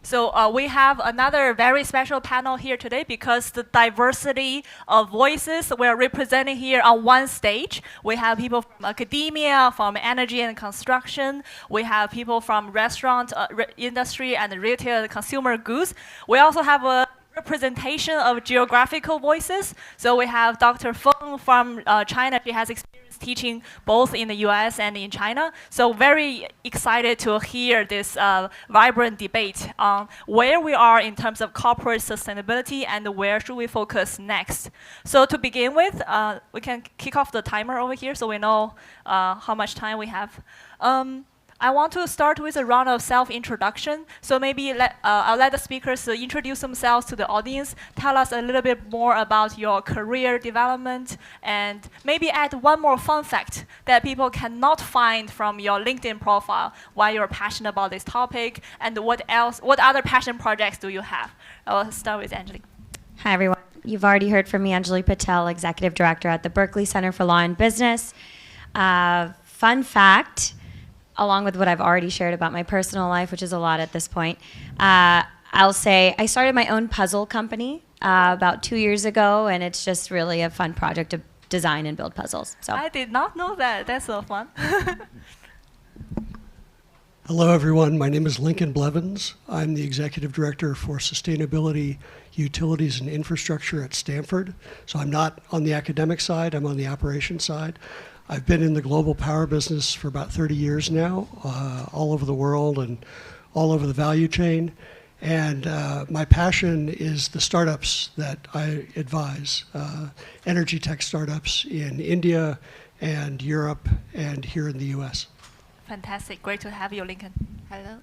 So we have another very special panel here today because the diversity of voices we're representing here on one stage. We have people from academia, from energy and construction. We have people from restaurant industry and retail and consumer goods. We also have a representation of geographical voices. So we have Dr. Feng from China. She has experience teaching both in the US and in China. So very excited to hear this vibrant debate on where we are in terms of corporate sustainability and where should we focus next. So to begin with, we can kick off the timer over here so we know how much time we have. I want to start with a round of self-introduction. So maybe I'll let the speakers introduce themselves to the audience, tell us a little bit more about your career development, and maybe add one more fun fact that people cannot find from your LinkedIn profile, why you're passionate about this topic, and what other passion projects do you have? I'll start with Angeli. Hi, everyone. You've already heard from me, Angeli Patel, Executive Director at the Berkeley Center for Law and Business. Fun fact, along with what I've already shared about my personal life, which is a lot at this point, I'll say I started my own puzzle company about 2 years ago, and it's just really a fun project to design and build puzzles. So I did not know that. That's so fun. Hello, everyone. My name is Lincoln Bleveans. I'm the Executive Director for Sustainability, Utilities, and Infrastructure at Stanford. So I'm not on the academic side, I'm on the operations side. I've been in the global power business for about 30 years now, all over the world and all over the value chain. And my passion is the startups that I advise, energy tech startups in India and Europe and here in the US. Fantastic. Great to have you, Lincoln. Hello.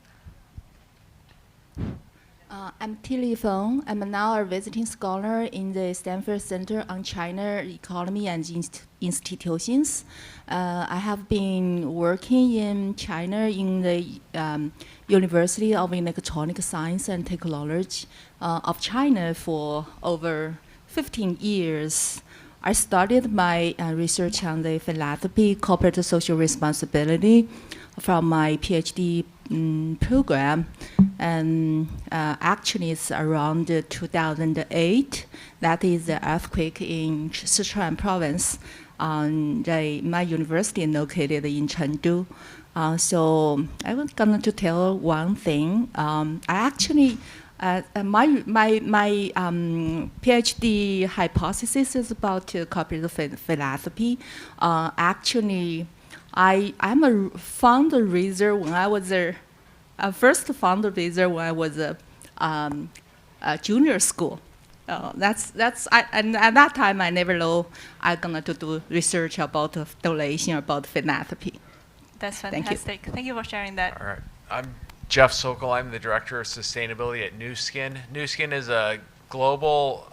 I'm Tilly Feng. I'm now a visiting scholar in the Stanford Center on China Economy and Institutions. I have been working in China in the University of Electronic Science and Technology of China for over 15 years. I started my research on the philanthropy, corporate social responsibility from my PhD program, and actually it's around 2008. That is the earthquake in Sichuan province. My university located in Chengdu. So I was going to tell one thing. I actually, my PhD hypothesis is about corporate philanthropy. Actually, I'm a fundraiser when I was first fundraiser when I was a junior school. And at that time I never know I'm gonna do research about donation, about philanthropy. That's fantastic. Thank you for sharing that. All right. I'm Jeff Sokol. I'm the Director of Sustainability at Nu Skin. Nu Skin is a global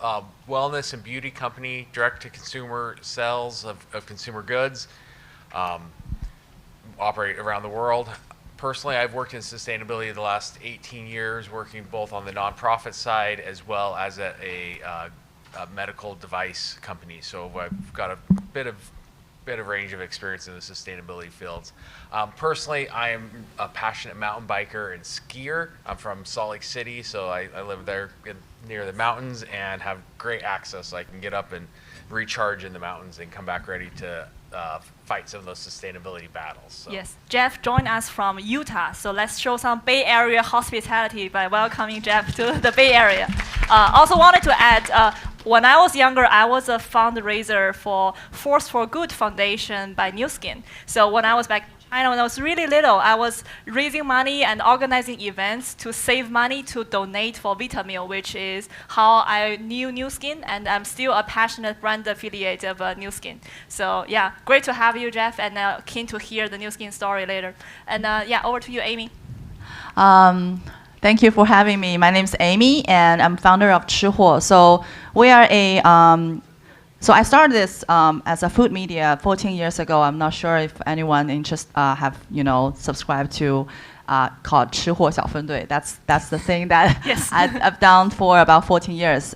wellness and beauty company, direct-to-consumer sales of consumer goods. Operate around the world. Personally, I've worked in sustainability the last 18 years, working both on the nonprofit side as well as at a medical device company. So I've got a bit of range of experience in the sustainability fields. Personally, I am a passionate mountain biker and skier. I'm from Salt Lake City, so I live there near the mountains and have great access. So I can get up and recharge in the mountains and come back ready to fight some of those sustainability battles. So. Yes, Jeff joined us from Utah, so let's show some Bay Area hospitality by welcoming Jeff to the Bay Area. Also wanted to add, when I was younger, I was a fundraiser for Force for Good Foundation by Nu Skin. So when I was back in China, when I was really little, I was raising money and organizing events to save money to donate for Vitamil, which is how I knew Nu Skin, and I'm still a passionate brand affiliate of Nu Skin. So yeah, great to have you, Jeff, and keen to hear the Nu Skin story later. And yeah, over to you, Amy. Thank you for having me. My name is Amy, and I'm founder of 吃货. So we are a so I started this as a food media 14 years ago. I'm not sure if anyone have subscribed to called 吃货小分队. That's the thing that yes. I've done for about 14 years.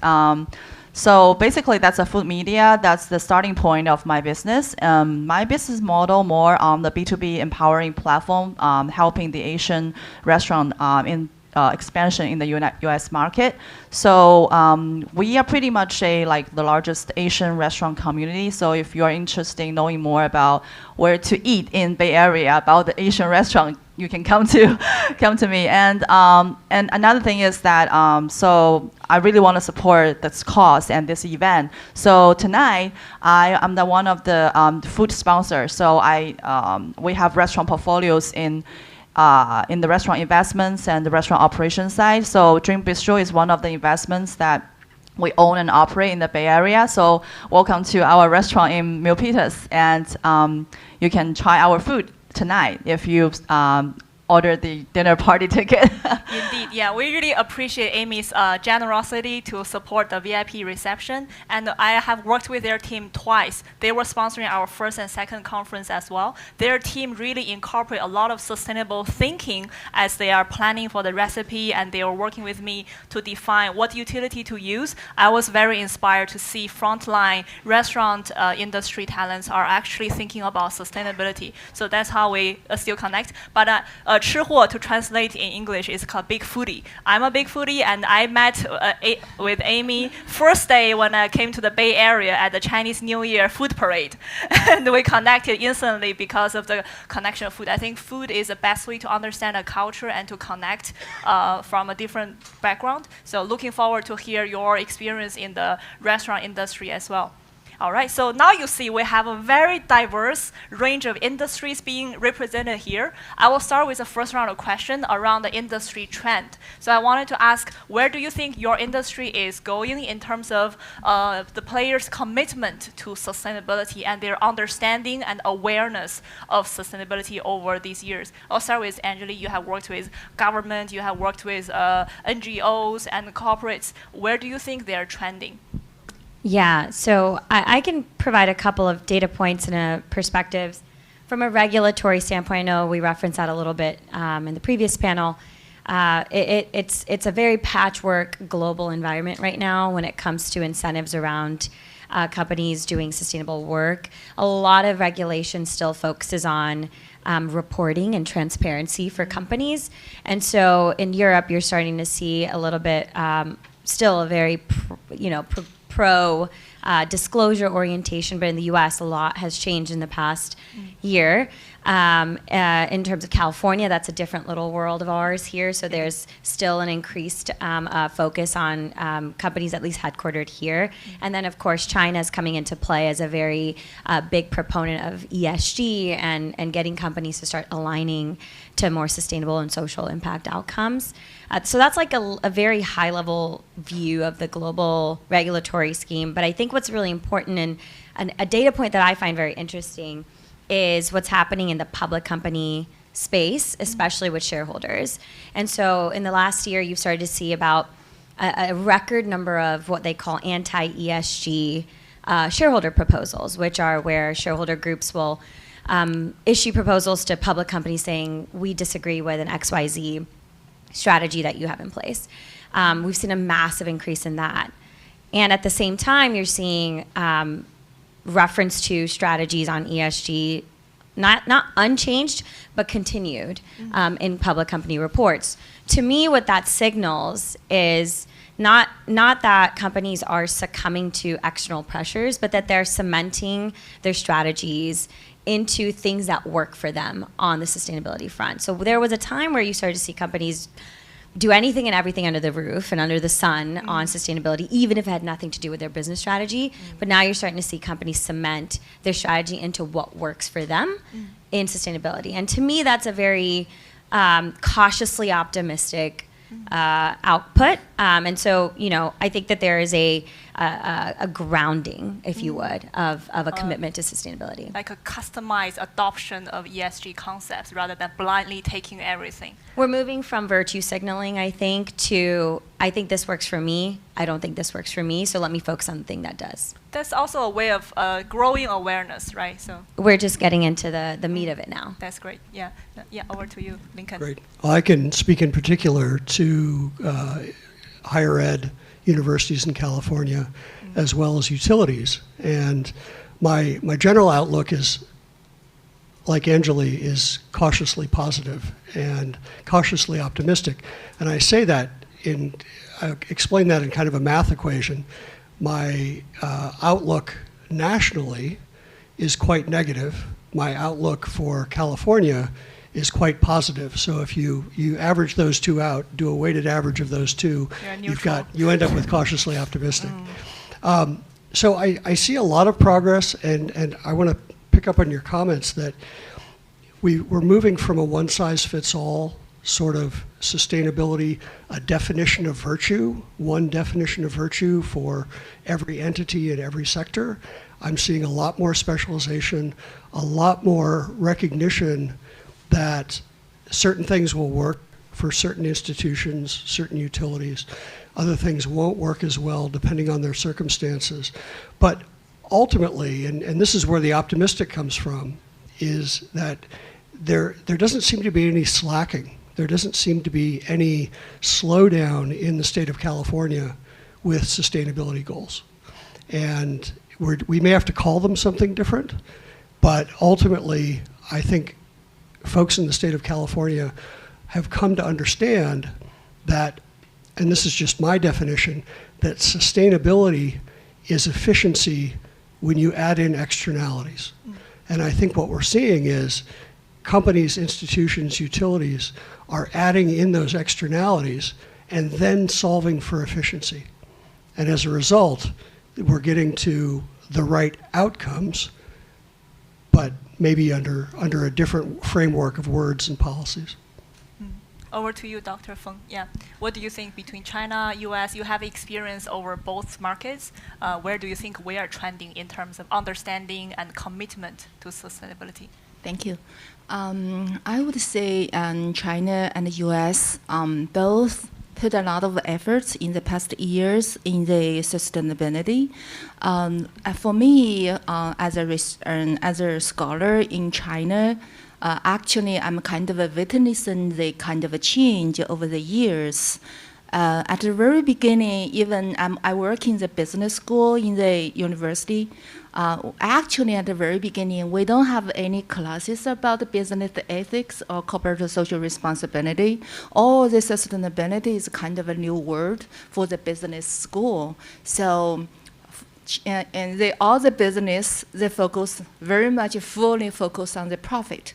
So basically, that's a food media. That's the starting point of my business. My business model more on the B2B empowering platform, helping the Asian restaurant in expansion in the U.S. market. So we are pretty much like the largest Asian restaurant community. So if you are interested in knowing more about where to eat in Bay Area, about the Asian restaurant, you can come to me. And another thing is that so I really want to support this cause and this event. So tonight I am one of the food sponsors. So we have restaurant portfolios in the restaurant investments and the restaurant operations side. So Dream Bistro is one of the investments that we own and operate in the Bay Area. So welcome to our restaurant in Milpitas, and you can try our food tonight if you order the dinner party ticket. Indeed, yeah, we really appreciate Amy's generosity to support the VIP reception, and I have worked with their team twice. They were sponsoring our first and second conference as well. Their team really incorporate a lot of sustainable thinking as they are planning for the recipe, and they are working with me to define what utility to use. I was very inspired to see frontline restaurant industry talents are actually thinking about sustainability. So that's how we still connect. But 吃货 to translate in English is called big foodie. I'm a big foodie, and I met with Amy first day when I came to the Bay Area at the Chinese New Year food parade. And we connected instantly because of the connection of food. I think food is the best way to understand a culture and to connect from a different background. So looking forward to hear your experience in the restaurant industry as well. All right, so now you see we have a very diverse range of industries being represented here. I will start with the first round of questions around the industry trend. So I wanted to ask, where do you think your industry is going in terms of the players' commitment to sustainability and their understanding and awareness of sustainability over these years? I'll start with Angeli. You have worked with government, you have worked with NGOs and corporates. Where do you think they're trending? Yeah, so I can provide a couple of data points and perspectives. From a regulatory standpoint, I know we referenced that a little bit in the previous panel. It's a very patchwork global environment right now when it comes to incentives around companies doing sustainable work. A lot of regulation still focuses on reporting and transparency for companies. And so in Europe, you're starting to see a little bit, still a very, pro disclosure orientation, but in the U.S. a lot has changed in the past year. In terms of California, that's a different little world of ours here. So there's still an increased focus on companies at least headquartered here. And then, of course, China is coming into play as a very big proponent of ESG and getting companies to start aligning to more sustainable and social impact outcomes. So that's like a very high-level view of the global regulatory scheme. But I think what's really important and a data point that I find very interesting is what's happening in the public company space, especially with shareholders. And so in the last year, you've started to see about a record number of what they call anti-ESG shareholder proposals, which are where shareholder groups will issue proposals to public companies saying, we disagree with an XYZ strategy that you have in place. We've seen a massive increase in that. And at the same time, you're seeing reference to strategies on ESG, not unchanged, but continued in public company reports. To me, what that signals is not that companies are succumbing to external pressures, but that they're cementing their strategies into things that work for them on the sustainability front. So there was a time where you started to see companies do anything and everything under the roof and under the sun on sustainability, even if it had nothing to do with their business strategy. But now you're starting to see companies cement their strategy into what works for them in sustainability. And to me, that's a very cautiously optimistic output. And so, I think that there is a grounding, if you would, of a commitment to sustainability. Like a customized adoption of ESG concepts rather than blindly taking everything. We're moving from virtue signaling, I think, to I think this works for me, I don't think this works for me, so let me focus on the thing that does. That's also a way of growing awareness, right? So we're just getting into the meat of it now. that's great. Yeah, over to you, Lincoln. Great. I can speak in particular to higher ed universities in California, as well as utilities. And my general outlook is like Angeli, is cautiously positive and cautiously optimistic. And I say that I explain that in kind of a math equation. My outlook nationally is quite negative. My outlook for California is quite positive. So if you average those two out, do a weighted average of those two, you end up with cautiously optimistic. So I see a lot of progress, and I want to pick up on your comments that we're moving from a one-size-fits-all sort of sustainability, a definition of virtue, one definition of virtue for every entity in every sector. I'm seeing a lot more specialization, a lot more recognition that certain things will work for certain institutions, certain utilities. Other things won't work as well depending on their circumstances. But ultimately, and this is where the optimistic comes from, is that there doesn't seem to be any slacking. There doesn't seem to be any slowdown in the state of California with sustainability goals. And we may have to call them something different, but ultimately, I think folks in the state of California have come to understand that, and this is just my definition, that sustainability is efficiency when you add in externalities. And I think what we're seeing is companies, institutions, utilities are adding in those externalities and then solving for efficiency. And as a result, we're getting to the right outcomes, but maybe under a different framework of words and policies. Over to you, Dr. Feng. Yeah, what do you think between China, US? You have experience over both markets. Where do you think we are trending in terms of understanding and commitment to sustainability? Thank you. I would say China and the US both put a lot of efforts in the past years in the sustainability. For me, as a scholar in China, actually I'm kind of witnessing the kind of a change over the years. At the very beginning, even I work in the business school in the university. Actually, at the very beginning, we don't have any classes about business ethics or corporate social responsibility. All the sustainability is kind of a new word for the business school. So, and all the business, they focus very much fully focus on the profit.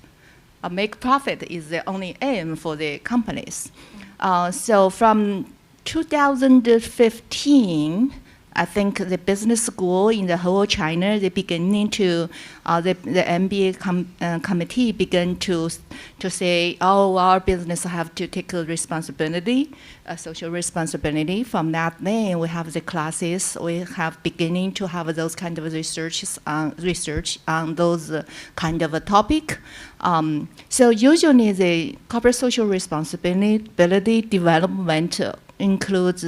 Make profit is the only aim for the companies. So from 2015, I think the business school in the whole China, they beginning to, the MBA committee began to say, oh, our business have to take a responsibility, a social responsibility. From that then, we have the classes, we have beginning to have those kind of research on those kind of a topic. So usually the corporate social responsibility development includes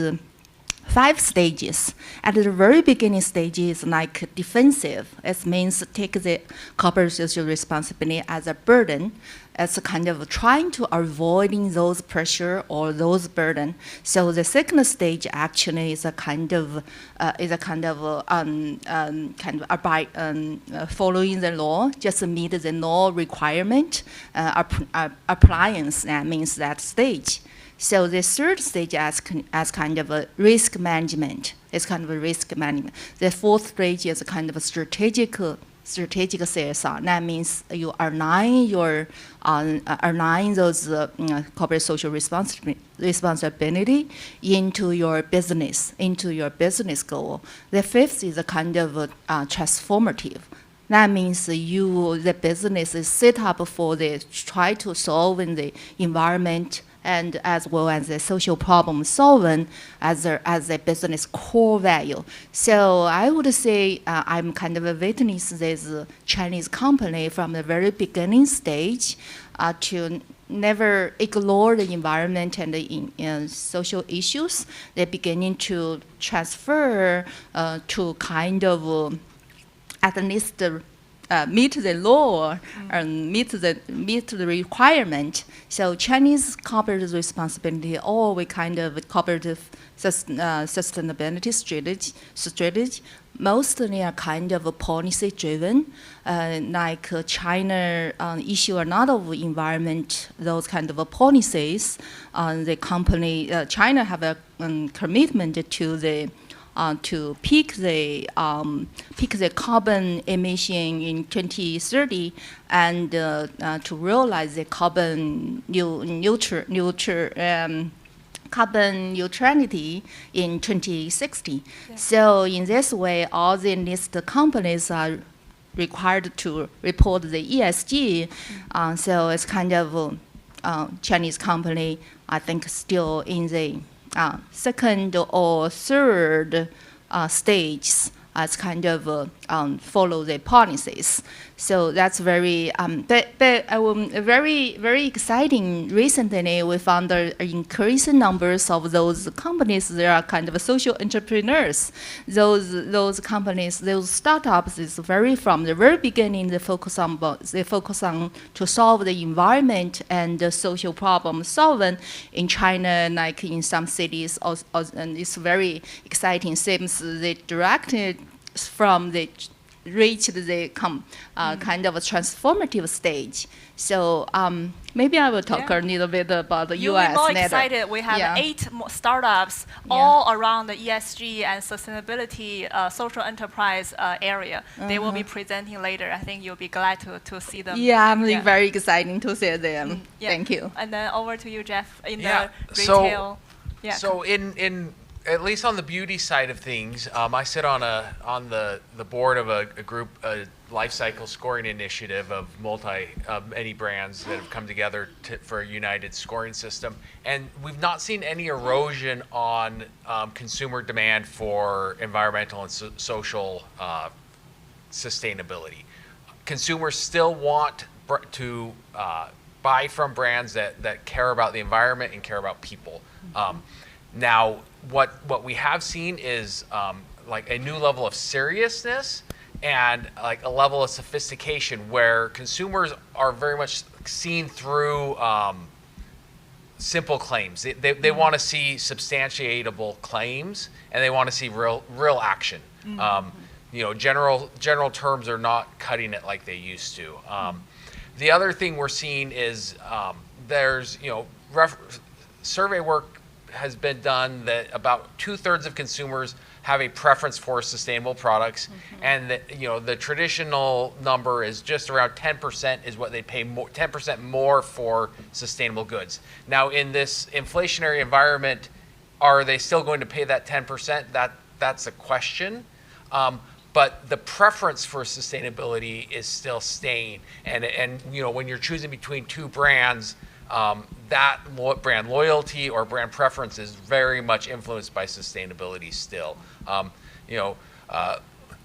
5 stages. At the very beginning stage is like defensive. It means take the corporate social responsibility as a burden, as a kind of trying to avoiding those pressure or those burden. So the second stage actually is a kind of following the law, just meet the law requirement, appliance. That means that stage. So the third stage as kind of a risk management. It's kind of a risk management. The fourth stage is a kind of a strategic CSR. That means you align those corporate social responsibility into your business goal. The fifth is a kind of transformative. That means the business is set up for try to solve in the environment and as well as the social problem solving as a business core value. So I would say I'm kind of a witness this Chinese company from the very beginning stage to never ignore the environment and the social issues. They're beginning to transfer to kind of at least meet the law and meet the requirement. So Chinese corporate responsibility, we kind of corporate sustainability strategy mostly are kind of policy driven, like China issue a lot of environment, those kind of policies. The company, China have a commitment to the to peak the carbon emission in 2030 and to realize the carbon neutrality in 2060. Yeah. So in this way, all the listed companies are required to report the ESG. So it's kind of Chinese company, I think, still in the second or third stages as kind of follow the policies. So that's very, very exciting. Recently, we found increasing numbers of those companies. They are kind of social entrepreneurs. Those companies, those startups, is from the very beginning. They focus on to solve the environment and the social problem solving in China, like in some cities. And it's very exciting. Seems they directed from the reach the kind of a transformative stage. So maybe I will talk a little bit about the You'll U.S. be more later. excited. We have 8 startups all around the ESG and sustainability social enterprise area. They will be presenting later. I think you'll be glad to see them. Yeah, I'm very excited to see them. Thank you. And then over to you, Jeff, in the retail. So in at least on the beauty side of things, I sit on the board of a group, a life cycle scoring initiative of many brands that have come together for a united scoring system, and we've not seen any erosion on consumer demand for environmental and social sustainability. Consumers still want to buy from brands that care about the environment and care about people. Now, what we have seen is like a new level of seriousness and like a level of sophistication where consumers are very much seen through simple claims. They want to see substantiatable claims, and they want to see real action. General terms are not cutting it like they used to. The other thing we're seeing is there's survey work has been done that about 2/3 of consumers have a preference for sustainable products, and that the traditional number is just around 10% is what they pay 10% more for sustainable goods. Now, in this inflationary environment, are they still going to pay that 10%? That's a question. But the preference for sustainability is still staying, and when you're choosing between two brands, that brand loyalty or brand preference is very much influenced by sustainability still.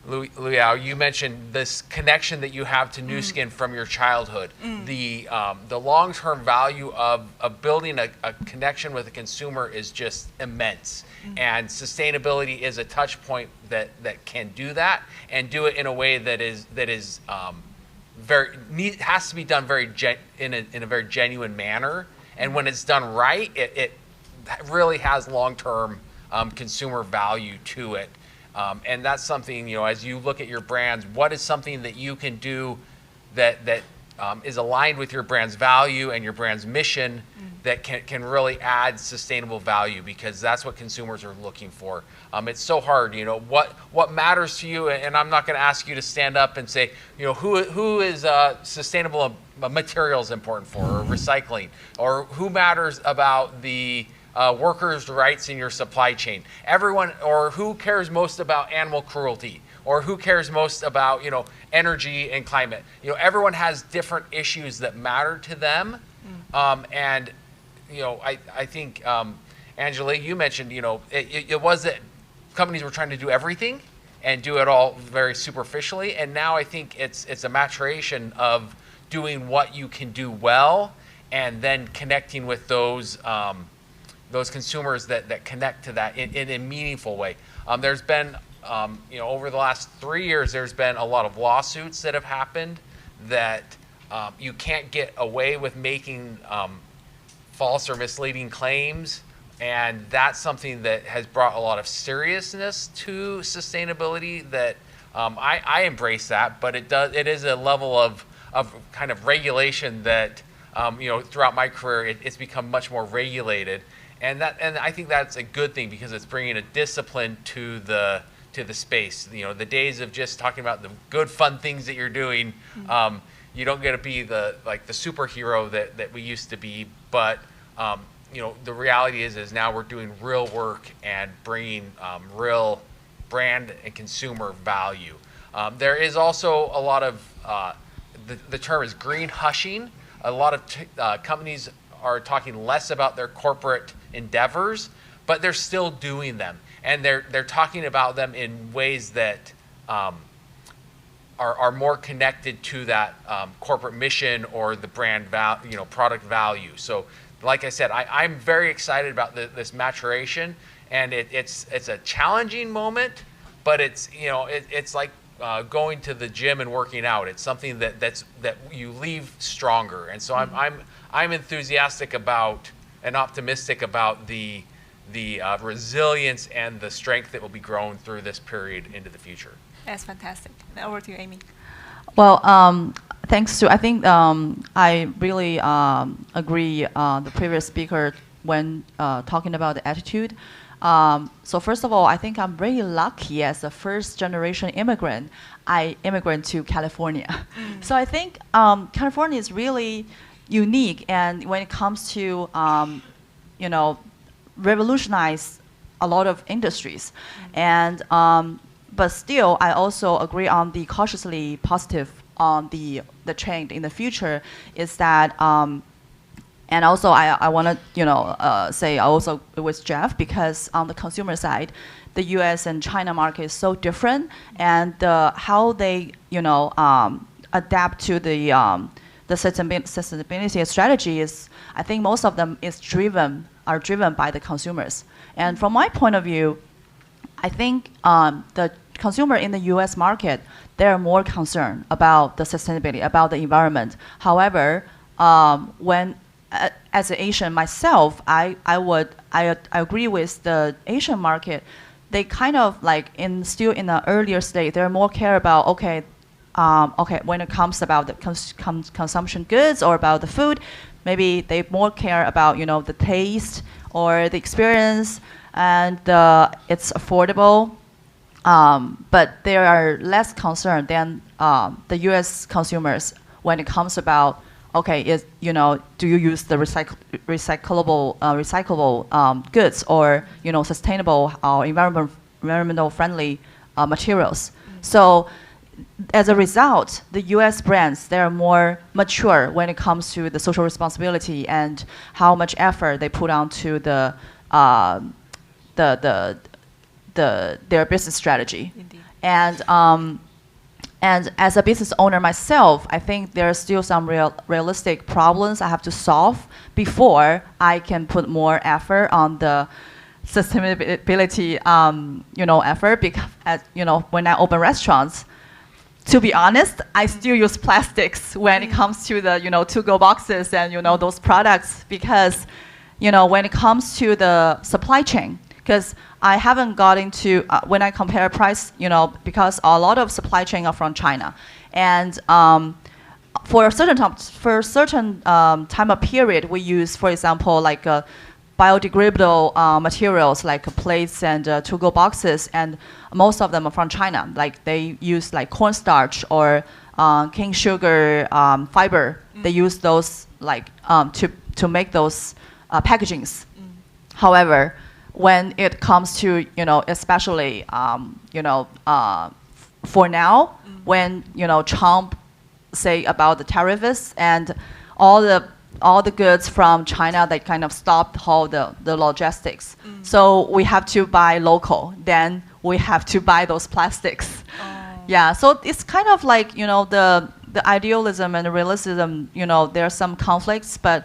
Luyao, you mentioned this connection that you have to Nu Skin from your childhood. The long-term value of building a connection with a consumer is just immense. And sustainability is a touch point that can do that, and do it in a way that is has to be done in a very genuine manner, and when it's done right, it really has long-term consumer value to it, and that's something, as you look at your brands, what is something that you can do that is aligned with your brand's value and your brand's mission that can really add sustainable value, because that's what consumers are looking for. It's so hard, what matters to you, and I'm not going to ask you to stand up and say, who is sustainable materials important for, or recycling, or who matters about the workers' rights in your supply chain. Everyone, or who cares most about animal cruelty, or who cares most about energy and climate. Everyone has different issues that matter to them, and I think Angeli, you mentioned it was that companies were trying to do everything and do it all very superficially, and now I think it's a maturation of doing what you can do well, and then connecting with those consumers that connect to that in a meaningful way. There's been over the last 3 years, there's been a lot of lawsuits that have happened that you can't get away with making false or misleading claims And that's something that has brought a lot of seriousness to sustainability that I embrace that, but it is a level of kind of regulation that, throughout my career, it's become much more regulated. And I think that's a good thing because it's bringing a discipline to the space. The days of just talking about the good, fun things that you're doing, you don't get to be the superhero that we used to be, but the reality is now we're doing real work and bringing real brand and consumer value. There is also a lot of, the term is green hushing. A lot of companies are talking less about their corporate endeavors, but they're still doing them. And they're talking about them in ways that are more connected to that corporate mission or the brand product value. So like I said, I'm very excited about this maturation, and it's a challenging moment, but it's like going to the gym and working out. It's something that you leave stronger, and so I'm enthusiastic about and optimistic about the resilience and the strength that will be grown through this period into the future. That's fantastic. Now over to you, Amy. Well, thanks to, I think I really agree the previous speaker when talking about the attitude. So first of all, I think I'm very lucky as a first generation immigrant. I immigrated to California. So I think California is really unique, and when it comes to, revolutionize a lot of industries. And but still, I also agree on the cautiously positive on the trend in the future is that, and also I want to say also with Jeff, because on the consumer side, the U.S. and China market is so different, and how they adapt to the sustainability strategy is, I think most of them are driven by the consumers. And from my point of view, I think the consumer in the U.S. market, they're more concerned about the sustainability, about the environment. However, when as an Asian myself, I agree with the Asian market. They kind of still in the earlier state, they're more care about when it comes about the consumption goods or about the food, maybe they more care about the taste or the experience, and it's affordable. But they are less concerned than the U.S. consumers when it comes about do you use the recyclable goods or sustainable or environmental friendly materials. So as a result, the U.S. brands, they are more mature when it comes to the social responsibility and how much effort they put onto their business strategy. Indeed. And as a business owner myself, I think there are still some realistic problems I have to solve before I can put more effort on the sustainability, effort. Because when I open restaurants, to be honest, I still use plastics when it comes to the to-go boxes and those products, because when it comes to the supply chain, because I haven't got into when I compare price, because a lot of supply chain are from China, and for a certain time of period, we use, for example, biodegradable materials like plates and to-go boxes, and most of them are from China. Like they use cornstarch or cane sugar fiber. They use those to make those packagings. However, when it comes to especially for now, when Trump say about the tariffs and all the goods from China, they kind of stopped all the logistics. So we have to buy local. Then we have to buy those plastics. Yeah. So it's kind of the idealism and the realism. There are some conflicts, but.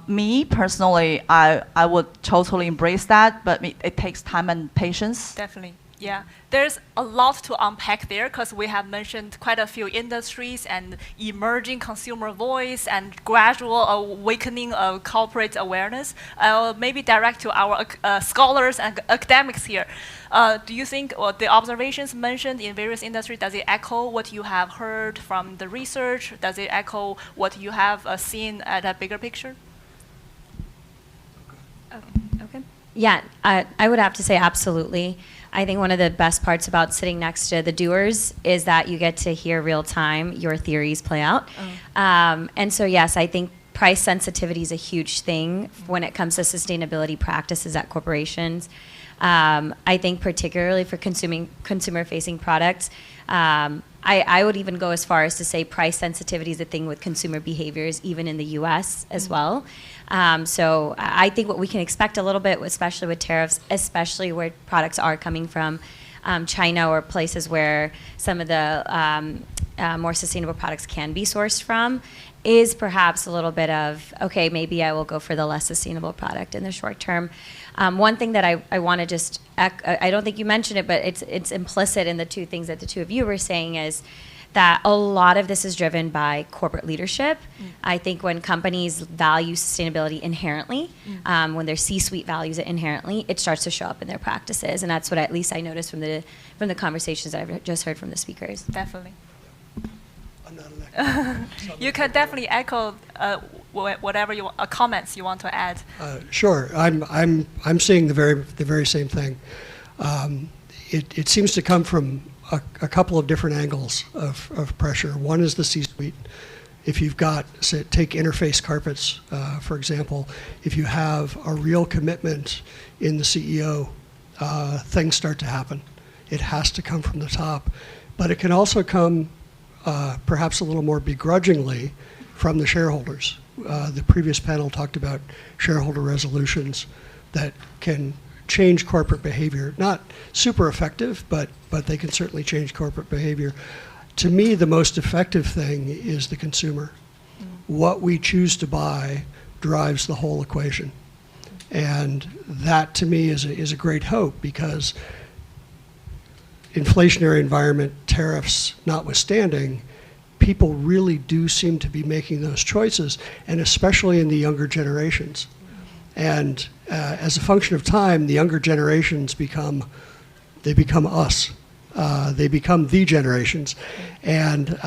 Me personally, I would totally embrace that, but it takes time and patience. Definitely. Yeah, there's a lot to unpack there because we have mentioned quite a few industries and emerging consumer voice and gradual awakening of corporate awareness. I'll maybe direct to our scholars and academics here. Do you think the observations mentioned in various industries, does it echo what you have heard from the research? Does it echo what you have seen at a bigger picture? Okay. Yeah, I would have to say absolutely. I think one of the best parts about sitting next to the doers is that you get to hear real time your theories play out. And so, yes, I think price sensitivity is a huge thing when it comes to sustainability practices at corporations. I think particularly for consumer-facing products, I would even go as far as to say price sensitivity is a thing with consumer behaviors, even in the U.S. as well. So I think what we can expect a little bit, especially with tariffs, especially where products are coming from China or places where some of the more sustainable products can be sourced from, is perhaps a little bit of, okay, maybe I will go for the less sustainable product in the short term. One thing that I want to just, I don't think you mentioned it, but it's implicit in the two things that the two of you were saying is that a lot of this is driven by corporate leadership. I think when companies value sustainability inherently, when their C-suite values it inherently, it starts to show up in their practices. And that's what at least I noticed from the conversations that I've just heard from the speakers. Definitely. I'm not an expert. You can definitely echo whatever comments you want to add. Sure, I'm seeing the very same thing. It seems to come from a couple of different angles of pressure. One is the C-suite. If you've got, say, take interface carpets, for example, if you have a real commitment in the CEO, things start to happen. It has to come from the top, but it can also come perhaps a little more begrudgingly from the shareholders. The previous panel talked about shareholder resolutions that can change corporate behavior. Not super effective, but they can certainly change corporate behavior. To me, the most effective thing is the consumer. What we choose to buy drives the whole equation. And that, to me, is a great hope because inflationary environment, tariffs notwithstanding, people really do seem to be making those choices, and especially in the younger generations. And as a function of time, the younger generations become us. They become the generations. And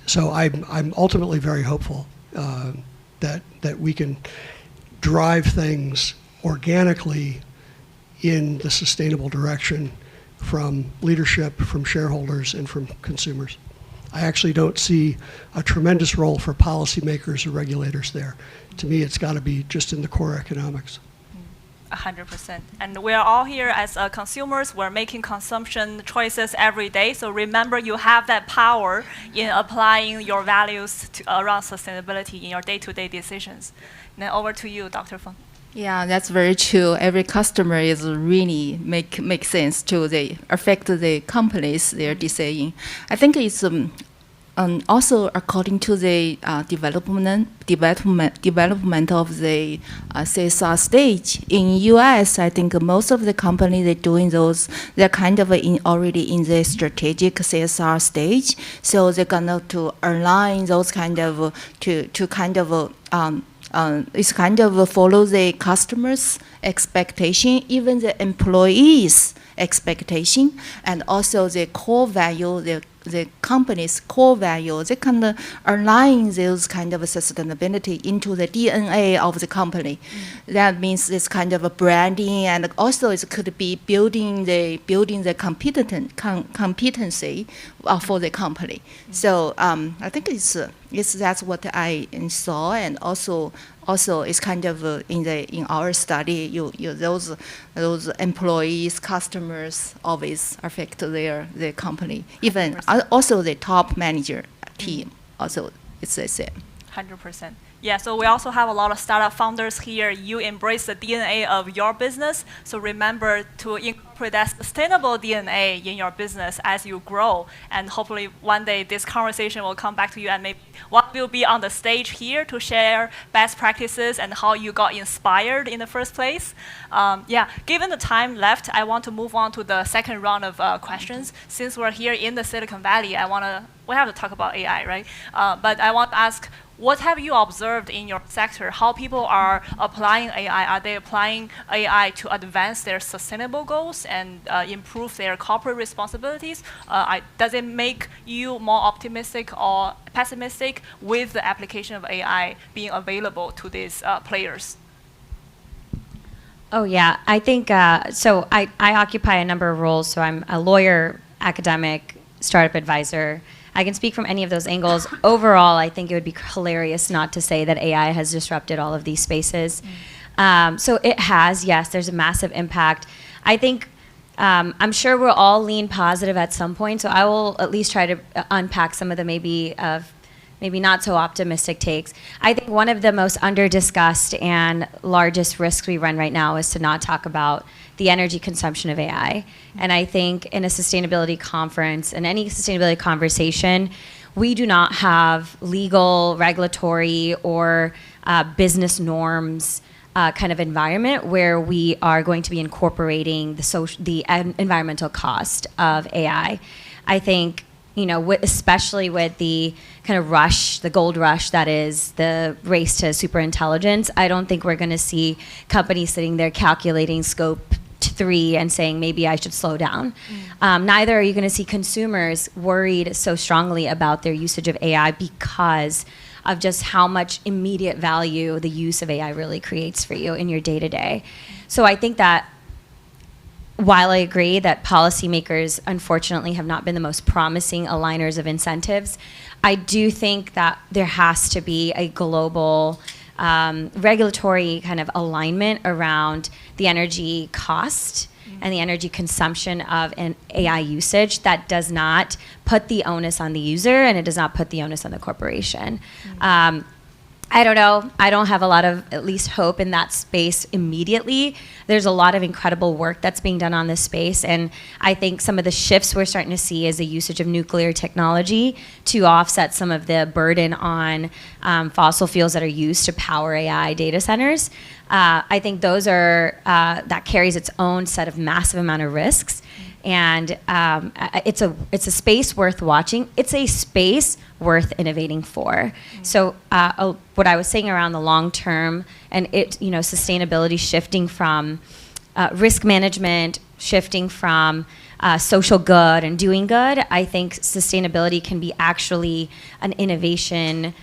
so I'm ultimately very hopeful that we can drive things organically in the sustainable direction from leadership, from shareholders, and from consumers. I actually don't see a tremendous role for policymakers or regulators there. To me, it's got to be just in the core economics. 100%. And we're all here as consumers. We're making consumption choices every day. So remember, you have that power in applying your values around sustainability in your day-to-day decisions. Then over to you, Dr. Feng. Yeah, that's very true. Every customer is really make sense to affect the companies they're deciding. I think it's also according to the development of the CSR stage in U.S. I think most of the companies they're doing those. They're kind of already in the strategic CSR stage, so they're gonna to align those kind of it's kind of follow the customers' expectation, even the employees' expectation, and also the core value, the company's core value. They kind of align those kind of sustainability into the DNA of the company. That means it's kind of a branding, and also it could be building the competency for the company. So I think that's what I saw, and also it's kind of in our study, those employees, customers always affect their company. Even also the top manager team also it's the same. 100%. Yeah, so we also have a lot of startup founders here. You embrace the DNA of your business, so remember to incorporate that sustainable DNA in your business as you grow. And hopefully one day this conversation will come back to you, and maybe one will be on the stage here to share best practices and how you got inspired in the first place. Yeah, given the time left, I want to move on to the second round of questions. Since we're here in the Silicon Valley, we have to talk about AI, right? But I want to ask, what have you observed in your sector? How people are applying AI? Are they applying AI to advance their sustainable goals and improve their corporate responsibilities? Does it make you more optimistic or pessimistic with the application of AI being available to these players? Oh, yeah. I think, so I occupy a number of roles. So I'm a lawyer, academic, startup advisor. I can speak from any of those angles. Overall, I think it would be hilarious not to say that AI has disrupted all of these spaces. So it has, yes, there's a massive impact. I think, I'm sure we'll all lean positive at some point, so I will at least try to unpack some of the maybe not so optimistic takes. I think one of the most under-discussed and largest risks we run right now is to not talk about the energy consumption of AI. And I think in a sustainability conference, in any sustainability conversation, we do not have legal, regulatory, or business norms kind of environment where we are going to be incorporating the environmental cost of AI. I think, especially with the kind of rush, the gold rush that is the race to superintelligence, I don't think we're going to see companies sitting there calculating scope 3 and saying maybe I should slow down. Neither are you going to see consumers worried so strongly about their usage of AI because of just how much immediate value the use of AI really creates for you in your day-to-day. So I think that while I agree that policymakers unfortunately have not been the most promising aligners of incentives, I do think that there has to be a global regulatory kind of alignment around the energy cost and the energy consumption of an AI usage that does not put the onus on the user and it does not put the onus on the corporation. I don't know. I don't have a lot of, at least, hope in that space immediately. There's a lot of incredible work that's being done on this space, and I think some of the shifts we're starting to see is the usage of nuclear technology to offset some of the burden on fossil fuels that are used to power AI data centers. I think those are, that carries its own set of massive amount of risks. And it's a space worth watching. It's a space worth innovating for. So what I was saying around the long term and sustainability shifting from risk management, shifting from social good and doing good, I think sustainability can be actually an innovation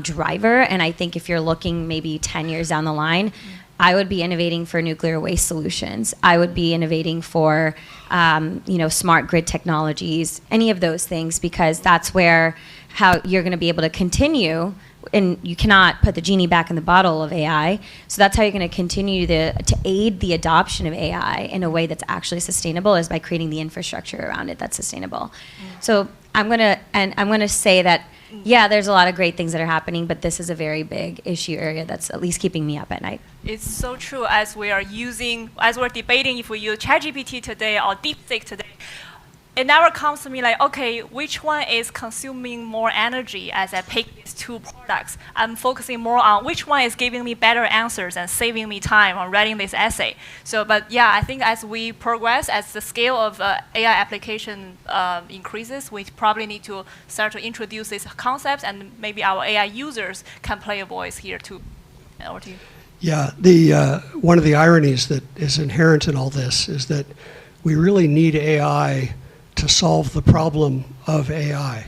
driver. And I think if you're looking maybe 10 years down the line, I would be innovating for nuclear waste solutions. I would be innovating for, smart grid technologies, any of those things, because that's how you're going to be able to continue. And you cannot put the genie back in the bottle of AI. So that's how you're going to continue to aid the adoption of AI in a way that's actually sustainable, is by creating the infrastructure around it that's sustainable. So I'm going to say that, yeah, there's a lot of great things that are happening, but this is a very big issue area that's at least keeping me up at night. It's so true. As we're debating if we use ChatGPT today or DeepSeek today, it never comes to me like, okay, which one is consuming more energy as I pick these two products? I'm focusing more on which one is giving me better answers and saving me time on writing this essay. But yeah, I think as we progress, as the scale of AI application increases, we probably need to start to introduce these concepts, and maybe our AI users can play a voice here too. Over to you. Yeah, one of the ironies that is inherent in all this is that we really need AI to solve the problem of AI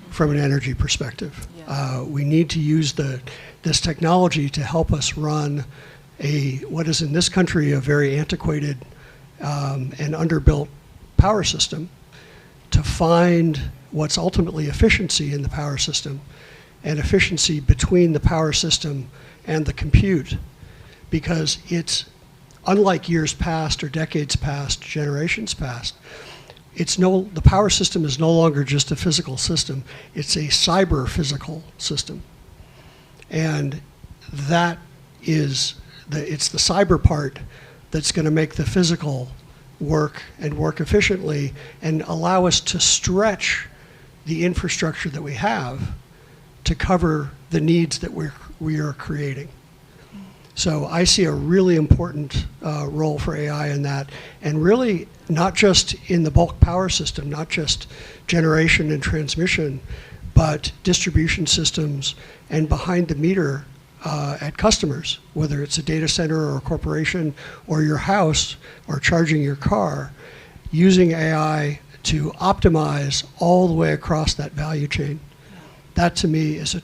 from an energy perspective. Yeah. We need to use this technology to help us run what is in this country a very antiquated and underbuilt power system, to find what's ultimately efficiency in the power system and efficiency between the power system and the compute, because it's unlike years past or decades past, generations past. The power system is no longer just a physical system, it's a cyber physical system. And that is, it's the cyber part that's going to make the physical work and work efficiently and allow us to stretch the infrastructure that we have to cover the needs that we are creating. So I see a really important role for AI in that, and really not just in the bulk power system, not just generation and transmission, but distribution systems and behind the meter at customers, whether it's a data center or a corporation or your house or charging your car, using AI to optimize all the way across that value chain. That to me is a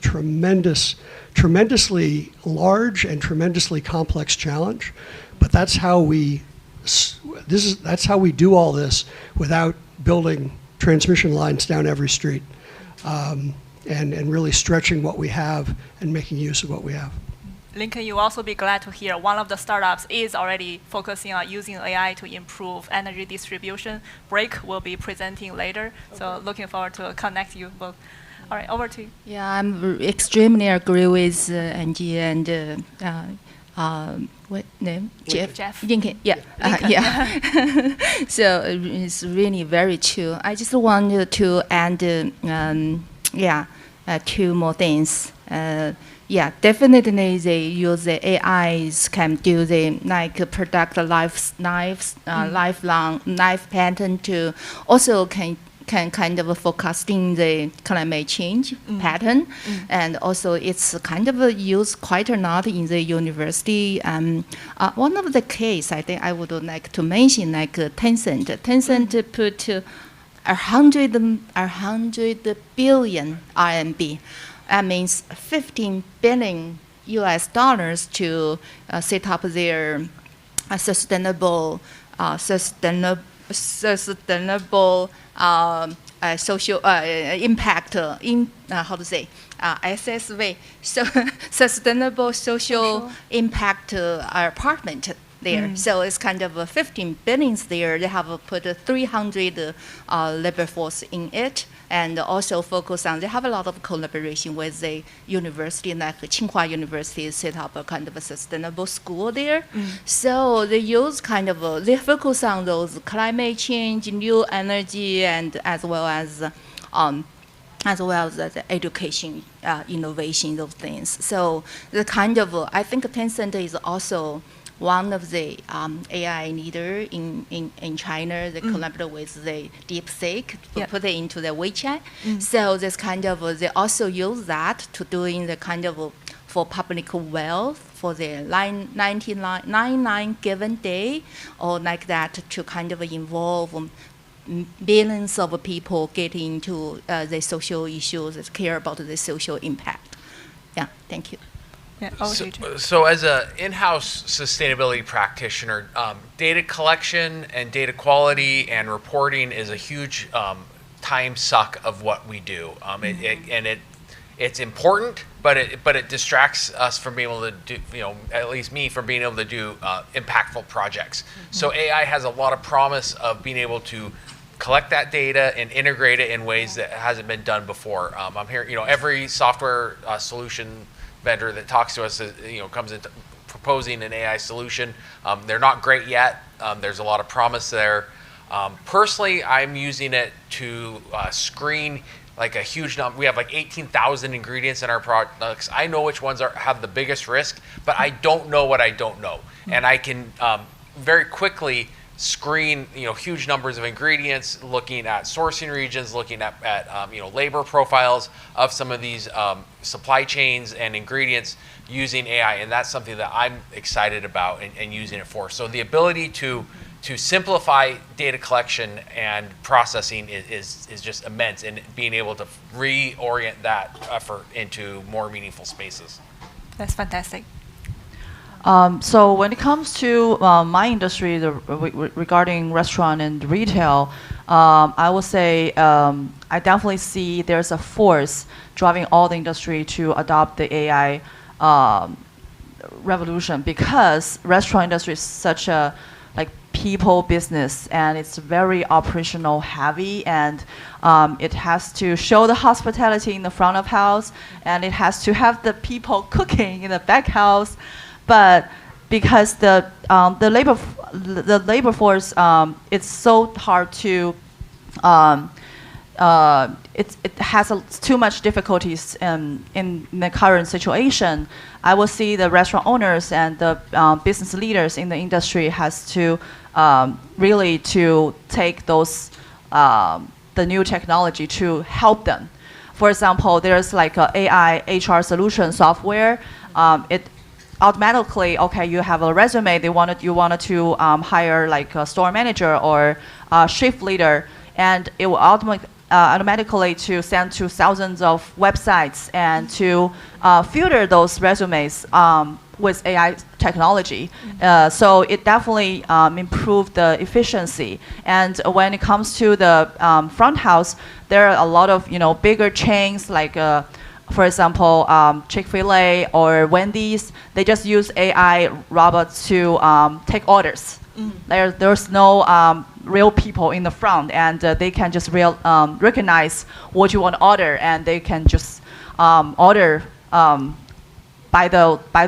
tremendously large and tremendously complex challenge, but that's how we do all this without building transmission lines down every street, and really stretching what we have and making use of what we have. Lincoln, you'll also be glad to hear one of the startups is already focusing on using AI to improve energy distribution. Break will be presenting later, so looking forward to connect you both. All right, over to you. Yeah, I'm extremely agree with Angie and what name? Jeff. Lincoln. Yeah. Yeah. So it's really very true. I just wanted to add, two more things. Yeah, definitely they use the AIs can do the product lifelong life pattern to also can kind of forecasting the climate change pattern, and also it's kind of used quite a lot in the university. One of the case I think I would like to mention, like Tencent. Tencent put 100 billion RMB. That means 15 billion US dollars to set up their sustainable social impact SSV, so sustainable social impact apartment there. So it's kind of 15 billions there. They have put 300 labor force in it, and also focus on, they have a lot of collaboration with the university, like Tsinghua University set up a kind of a sustainable school there. So they use they focus on those climate change, new energy, and as well as the education, innovation, those things. So the I think Tencent is also one of the AI leader in China. They collaborate with the DeepSeek to put it into the WeChat. So this they also use that to doing the for public wealth for the 99 given day, or like that, to involve billions of people getting into the social issues that care about the social impact. Yeah, thank you. Yeah, so as an in-house sustainability practitioner, data collection and data quality and reporting is a huge time suck of what we do. It's important, but it distracts us from being able to do, at least me, from being able to do impactful projects. So AI has a lot of promise of being able to collect that data and integrate it in ways that hasn't been done before. I'm hearing, every software solution vendor that talks to us, comes into proposing an AI solution. They're not great yet. There's a lot of promise there. Personally, I'm using it to screen a huge number. We have 18,000 ingredients in our products. I know which ones have the biggest risk, but I don't know what I don't know. And I can very quickly screen huge numbers of ingredients, looking at sourcing regions, looking at labor profiles of some of these supply chains and ingredients using AI, and that's something that I'm excited about and using it for. So the ability to simplify data collection and processing is just immense, and being able to reorient that effort into more meaningful spaces. That's fantastic. So when it comes to my industry, regarding restaurant and retail, I would say I definitely see there's a force driving all the industry to adopt the AI revolution, because restaurant industry is such a people business, and it's very operational heavy, and it has to show the hospitality in the front of house, and it has to have the people cooking in the back house. But because the labor force, it's so hard to it has too much difficulties in the current situation. I will see the restaurant owners and the business leaders in the industry has to really to take those the new technology to help them. For example, there's like a AI HR solution software. It automatically, okay, you have a resume. You wanted to hire like a store manager or a shift leader, and it will automatically to send to thousands of websites and to filter those resumes with AI technology. So it definitely improved the efficiency. And when it comes to the front house, there are a lot of bigger chains like for example, Chick-fil-A or Wendy's. They just use AI robots to take orders. There's no real people in the front, and they can just recognize what you want to order, and they can just order by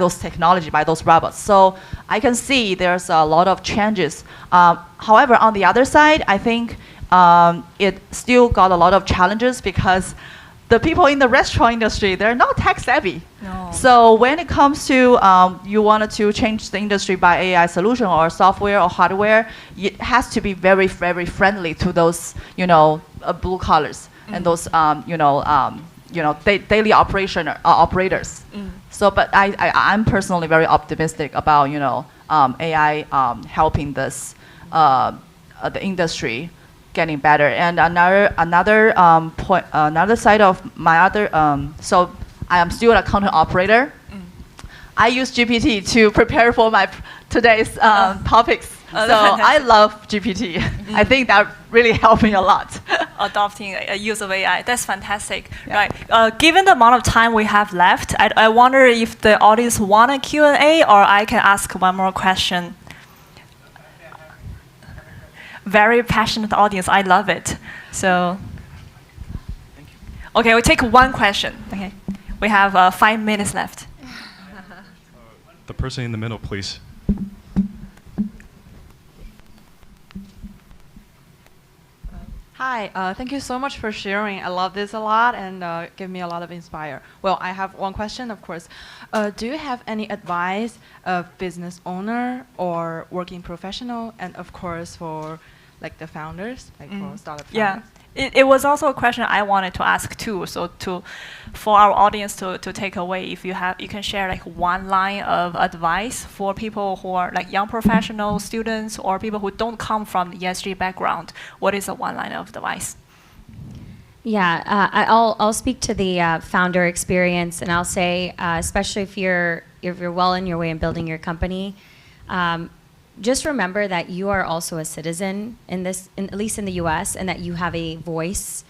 those technology, by those robots. So I can see there's a lot of changes. However, on the other side, I think it still got a lot of challenges because the people in the restaurant industry, they're not tech savvy. No. So when it comes to you wanted to change the industry by AI solution or software or hardware, it has to be very, very friendly to those blue collars and those daily operators. So, but I'm personally very optimistic about AI helping this the industry getting better. And another point, another side of my other, so I am still a content operator. I use GPT to prepare for my today's topics. So I love GPT. I think that really helped me a lot. Adopting a use of AI. That's fantastic. Yeah. Right. Given the amount of time we have left, I wonder if the audience want a Q&A or I can ask one more question. Very passionate audience. I love it. So, okay, we'll take one question. Okay, we have 5 minutes left. The person in the middle, please. Hi, thank you so much for sharing. I love this a lot and give me a lot of inspire. Well, I have one question, of course. Do you have any advice of business owner or working professional, and of course for like the founders, like for startup founders? Yeah. It was also a question I wanted to ask too. So for our audience to take away, if you can share like one line of advice for people who are like young professional students or people who don't come from the ESG background. What is the one line of advice? Yeah, I'll speak to the founder experience, and I'll say, especially if you're well on your way in building your company, just remember that you are also a citizen at least in the U.S., and that you have a voice.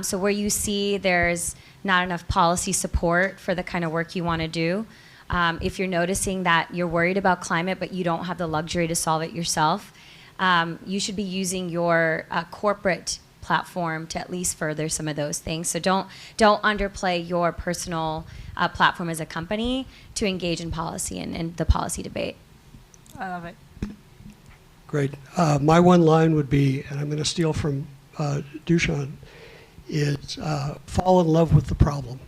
So where you see there's not enough policy support for the kind of work you want to do, if you're noticing that you're worried about climate but you don't have the luxury to solve it yourself, you should be using your corporate platform to at least further some of those things. So don't underplay your personal platform as a company to engage in policy and the policy debate. I love it. Great. My one line would be, and I'm going to steal from Dushan, is fall in love with the problem.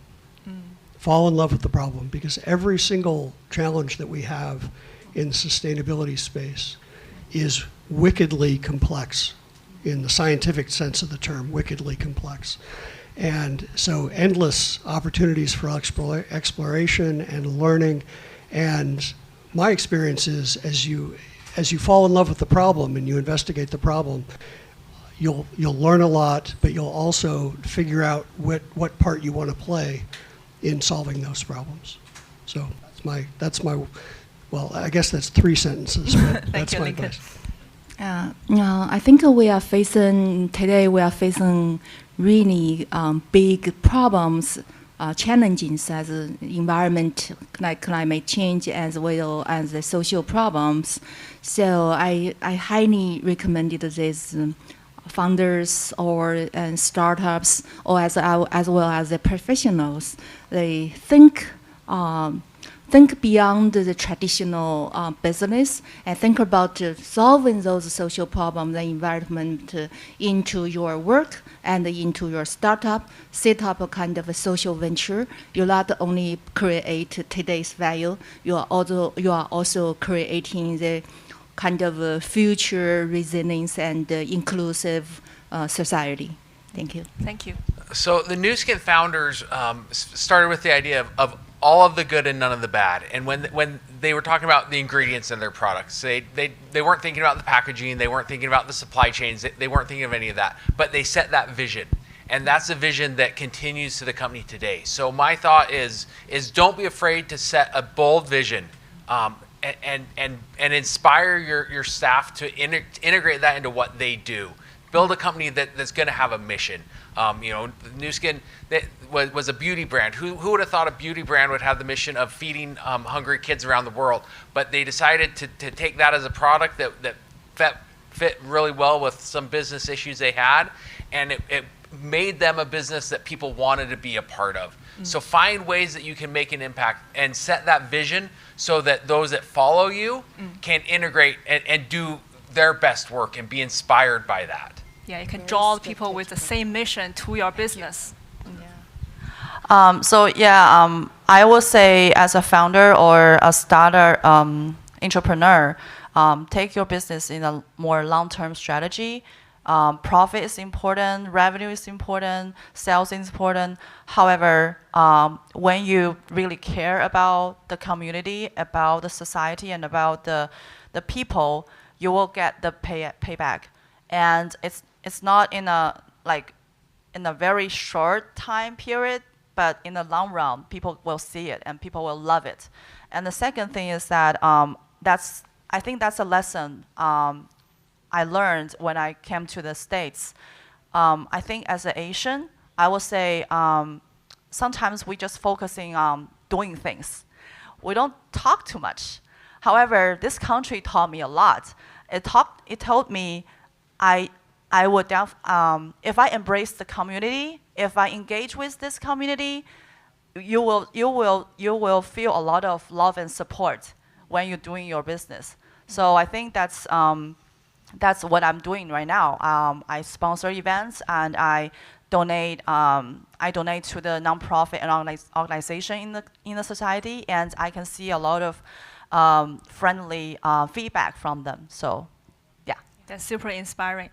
Fall in love with the problem, because every single challenge that we have in the sustainability space is wickedly complex, in the scientific sense of the term, wickedly complex. And so endless opportunities for exploration and learning. And my experience is as you fall in love with the problem and you investigate the problem, you'll learn a lot, but you'll also figure out what part you want to play in solving those problems. So that's my well, I guess that's 3 sentences, but that's my advice. I think we are facing really big problems challenging as environment, like climate change, as well as the social problems. So I highly recommended this founders or startups, or as well as the professionals. They think beyond the traditional business and think about solving those social problems, the environment into your work and into your startup. Set up a kind of a social venture. You not only create today's value, you are also creating the kind of a future resilience and inclusive society. Thank you. Thank you. So the New Skin founders started with the idea of all of the good and none of the bad. And when they were talking about the ingredients in their products, they weren't thinking about the packaging, they weren't thinking about the supply chains, they weren't thinking of any of that. But they set that vision. And that's a vision that continues to the company today. So my thought is don't be afraid to set a bold vision and inspire your staff to integrate that into what they do. Build a company that's going to have a mission. New Skin was a beauty brand. Who would have thought a beauty brand would have the mission of feeding hungry kids around the world? But they decided to take that as a product that fit really well with some business issues they had, and it made them a business that people wanted to be a part of. So find ways that you can make an impact and set that vision so that those that follow you can integrate and do their best work and be inspired by that. Yeah, you can draw people with the same mission to your business. I would say as a founder or a starter entrepreneur, take your business in a more long-term strategy. Profit is important, revenue is important, sales is important. However, when you really care about the community, about the society, and about the people, you will get the payback. And it's not in a very short time period, but in the long run, people will see it and people will love it. And the second thing is that I think that's a lesson I learned when I came to the States. I think as an Asian, I would say sometimes we just focusing on doing things. We don't talk too much. However, this country taught me a lot. It told me I would if I embrace the community, if I engage with this community, you will feel a lot of love and support when you're doing your business. So I think that's what I'm doing right now. I sponsor events and I donate to the nonprofit and organization in the society, and I can see a lot of friendly feedback from them. So, yeah. That's super inspiring.